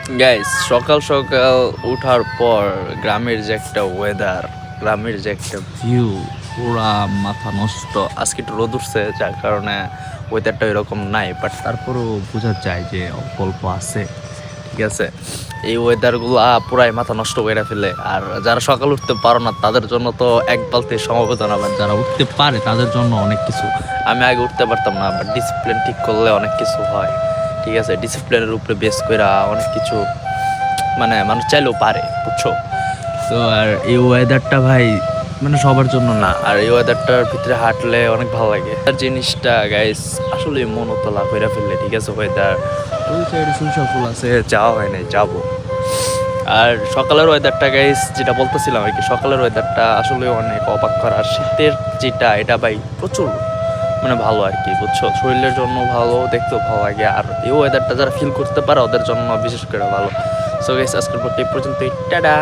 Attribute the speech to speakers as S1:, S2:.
S1: Guys সকাল সকাল উঠার পর গ্রামের যে একটা ওয়েদার, গ্রামের যে একটা ভিউ, পুরা মাথা নষ্ট। আজকে একটু রোদ উঠছে যার কারণে ওয়েদারটা এরকম নাই, বাট তারপরেও বোঝা যায় যে অল্প আছে। ঠিক আছে, এই ওয়েদারগুলো পুরাই মাথা নষ্ট করে ফেলে। আর যারা সকাল উঠতে পারো না তাদের জন্য তো এক বালতি সমবেদনা, বাট যারা উঠতে পারে তাদের জন্য অনেক কিছু। আমি আগে উঠতে পারতাম না, বাট ডিসিপ্লিন ঠিক করলে অনেক কিছু হয়। ঠিক আছে, ডিসিপ্লিনের উপরে বেস করে অনেক কিছু মানে মানুষ চাইলেও পারে, বুঝছো? তো আর এই ওয়েদারটা ভাই মানে সবার জন্য না, আর এই ওয়েদারটার ভিতরে হাঁটলে অনেক ভালো লাগে। আর জিনিসটা গাইস আসলে মনোতলা করে ফেললে। ঠিক আছে, ওয়েদার ওই সাইডে সরিষা ফুল আছে, যাওয়া হয় নাই, যাবো। আর সকালের ওয়েদারটা গাইস যেটা বলতেছিলাম আর কি, সকালের ওয়েদারটা আসলে অনেক অবাক করা। আর শীতের যেটা এটা ভাই প্রচুর মানে ভালো আর কি, বুঝছো? শরীরের জন্য ভালো, দেখতেও ভালো লাগে। আর এই ওয়েদারটা যারা ফিল করতে পারে ওদের জন্য বিশেষ করে ভালো। সো গাইস আজকের পর এই পর্যন্তই, টাটা।